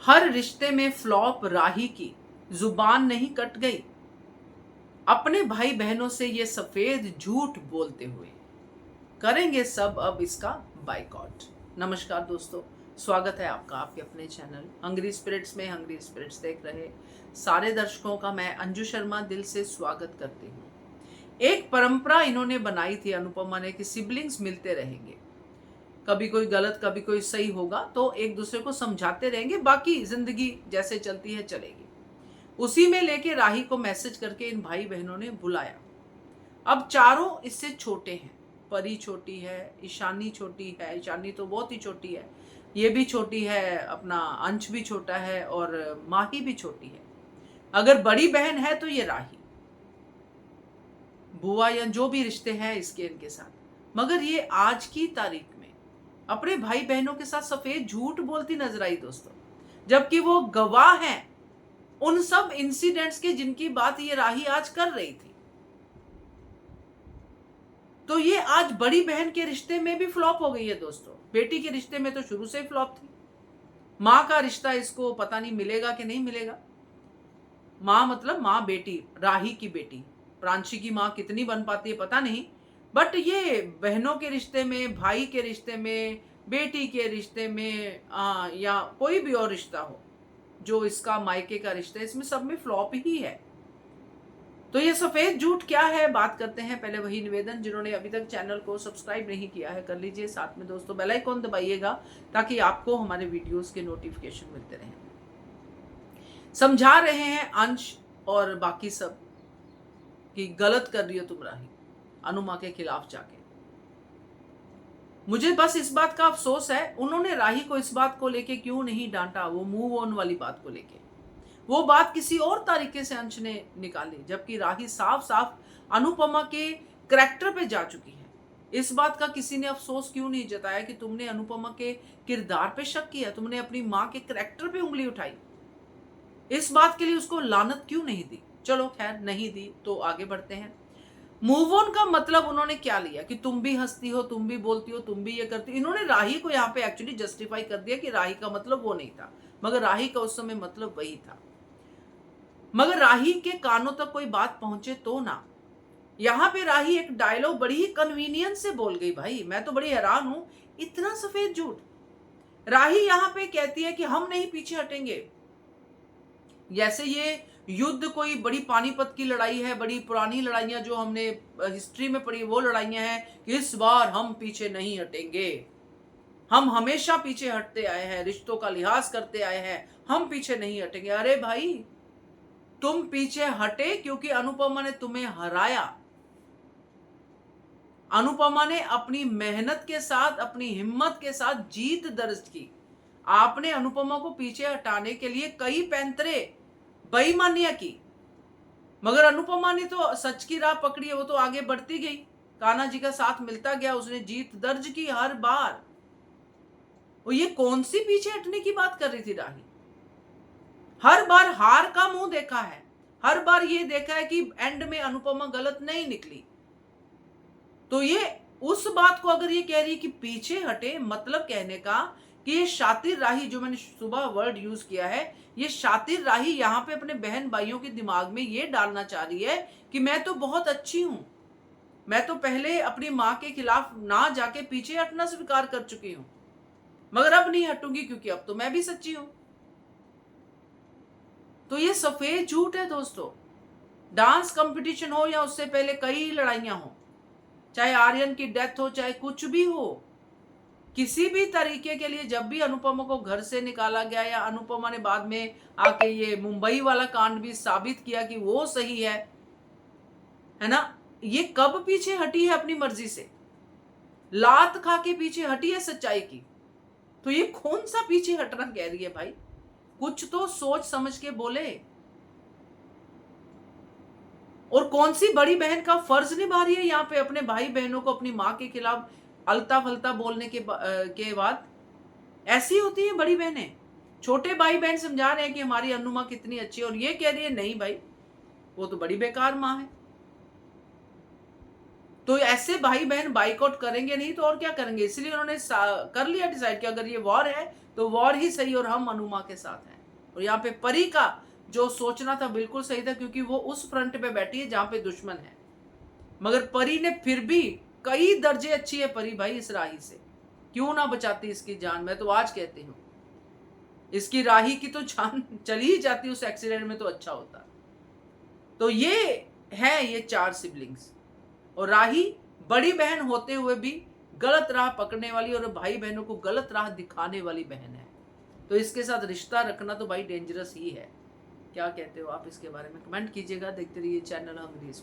हर रिश्ते में फ्लॉप राही की जुबान नहीं कट गई अपने भाई बहनों से ये सफेद झूठ बोलते हुए। करेंगे सब अब इसका बाइकआउट। नमस्कार दोस्तों, स्वागत है आपका आपके अपने चैनल हंग्री स्पिरिट्स में। हंग्री स्पिरिट्स देख रहे सारे दर्शकों का मैं अंजू शर्मा दिल से स्वागत करती हूँ। एक परंपरा इन्होंने बनाई थी अनुपमा ने कि सिबलिंग्स मिलते रहेंगे, कभी कोई गलत कभी कोई सही होगा तो एक दूसरे को समझाते रहेंगे, बाकी जिंदगी जैसे चलती है चलेगी। उसी में लेके राही को मैसेज करके इन भाई बहनों ने बुलाया। अब चारों इससे छोटे हैं। परी छोटी है, ईशानी छोटी है, ईशानी तो बहुत ही छोटी है, ये भी छोटी है, अपना अंश भी छोटा है और माही भी छोटी है। अगर बड़ी बहन है तो ये राही, बुआ या जो भी रिश्ते हैं इसके इनके साथ। मगर ये आज की तारीख में अपने भाई बहनों के साथ सफेद झूठ बोलती नजर आई दोस्तों, जबकि वो गवाह हैं उन सब इंसिडेंट्स के जिनकी बात ये राही आज कर रही थी। तो ये आज बड़ी बहन के रिश्ते में भी फ्लॉप हो गई है दोस्तों। बेटी के रिश्ते में तो शुरू से फ्लॉप थी। माँ का रिश्ता इसको पता नहीं मिलेगा कि नहीं मिलेगा। माँ मतलब माँ बेटी, राही की बेटी। प्रांशी की माँ कितनी बन पाती है पता नहीं, बट ये बहनों के रिश्ते में, भाई के रिश्ते में, बेटी के रिश्ते में या कोई भी और रिश्ता हो जो इसका मायके का रिश्ता है, इसमें सब में फ्लॉप ही है। तो ये सफेद झूठ क्या है, बात करते हैं। पहले वही निवेदन, जिन्होंने अभी तक चैनल को सब्सक्राइब नहीं किया है कर लीजिए, साथ में दोस्तों बेल आइकॉन दबाइएगा ताकि आपको हमारे वीडियोस के नोटिफिकेशन मिलते रहें। समझा रहे हैं अंश और बाकी सब कि गलत कर रही हो तुम राही अनुमा के खिलाफ जाके। मुझे बस इस बात का अफसोस है उन्होंने राही को इस बात को लेके क्यों नहीं डांटा, वो मूव ऑन वाली बात को लेके। वो बात किसी और तरीके से अंश ने निकाली, जबकि राही साफ साफ अनुपमा के करैक्टर पे जा चुकी है। इस बात का किसी ने अफसोस क्यों नहीं जताया कि तुमने अनुपमा के किरदार पे शक किया, तुमने अपनी माँ के करैक्टर पे उंगली उठाई। इस बात के लिए उसको लानत क्यों नहीं दी? चलो खैर, नहीं दी तो आगे बढ़ते हैं। मूव ऑन का मतलब उन्होंने क्या लिया कि तुम भी हंसती हो, तुम भी बोलती हो, तुम भी ये करती हो। इन्होंने राही को यहाँ पे एक्चुअली जस्टिफाई कर दिया कि राही का मतलब वो नहीं था, मगर राही का उस समय मतलब वही था। मगर राही के कानों तक कोई बात पहुंचे तो ना। यहाँ पे राही एक डायलॉग बड़ी ही कन्वीनियंस से बोल गई। भाई मैं तो बड़ी हैरान हूं, इतना सफेद झूठ। राही यहाँ पे कहती है कि हम नहीं पीछे हटेंगे। जैसे ये युद्ध कोई बड़ी पानीपत की लड़ाई है, बड़ी पुरानी लड़ाइयां जो हमने हिस्ट्री में पढ़ी वो लड़ाइयां हैं कि इस बार हम पीछे नहीं हटेंगे, हम हमेशा पीछे हटते आए हैं, रिश्तों का लिहाज करते आए हैं, हम पीछे नहीं हटेंगे। अरे भाई, तुम पीछे हटे क्योंकि अनुपमा ने तुम्हें हराया। अनुपमा ने अपनी मेहनत के साथ, अपनी हिम्मत के साथ जीत दर्ज की। आपने अनुपमा को पीछे हटाने के लिए कई पैंतरे, बेईमानियां की, मगर अनुपमा ने तो सच की राह पकड़ी है। वो तो आगे बढ़ती गई, कान्हा जी का साथ मिलता गया, उसने जीत दर्ज की हर बार। और ये कौन सी पीछे हटने की बात कर रही थी राही? हर बार हार का मुंह देखा है, हर बार ये देखा है कि एंड में अनुपमा गलत नहीं निकली। तो ये उस बात को अगर ये कह रही है कि पीछे हटे, मतलब कहने का कि ये शातिर राही, जो मैंने सुबह वर्ड यूज किया है, ये शातिर राही यहाँ पे अपने बहन भाइयों के दिमाग में ये डालना चाह रही है कि मैं तो बहुत अच्छी हूं, मैं तो पहले अपनी माँ के खिलाफ ना जाके पीछे हटना स्वीकार कर चुकी हूं, मगर अब नहीं हटूंगी क्योंकि अब तो मैं भी सच्ची हूं। तो ये सफेद झूठ है दोस्तों। डांस कंपटीशन हो या उससे पहले कई लड़ाइयां हो, चाहे आर्यन की डेथ हो, चाहे कुछ भी हो, किसी भी तरीके के लिए जब भी अनुपमा को घर से निकाला गया या अनुपमा ने बाद में आके ये मुंबई वाला कांड भी साबित किया कि वो सही है ना, ये कब पीछे हटी है अपनी मर्जी से? लात खा के पीछे हटी है सच्चाई की। तो ये कौन सा पीछे हटना कह रही है भाई? कुछ तो सोच समझ के बोले। और कौन सी बड़ी बहन का फर्ज निभा रही है यहाँ पे अपने भाई बहनों को अपनी माँ के खिलाफ अलता फलता बोलने के बाद? ऐसी होती है बड़ी बहनें। छोटे भाई बहन समझा रहे हैं कि हमारी अनुमा कितनी अच्छी है और ये कह रही है नहीं भाई, वो तो बड़ी बेकार माँ है। तो ऐसे भाई बहन बाइकआउट करेंगे नहीं तो और क्या करेंगे। इसलिए उन्होंने कर लिया डिसाइड कि अगर ये वॉर है तो वॉर ही सही और हम अनुमा के साथ हैं। और यहाँ पे परी का जो सोचना था बिल्कुल सही था, क्योंकि वो उस फ्रंट पे बैठी है जहां पे दुश्मन है। मगर परी ने फिर भी कई दर्जे अच्छी है परी भाई इस राही से, क्यों ना बचाती इसकी जान। मैं तो आज कहती हूँ इसकी राही की तो जान चली ही जाती उस एक्सीडेंट में तो अच्छा होता। तो ये है ये 4 सिबलिंग्स, और राही बड़ी बहन होते हुए भी गलत राह पकड़ने वाली और भाई बहनों को गलत राह दिखाने वाली बहन है। तो इसके साथ रिश्ता रखना तो भाई डेंजरस ही है। क्या कहते हो आप इसके बारे में, कमेंट कीजिएगा। देखते रहिए चैनल अंग्रेज।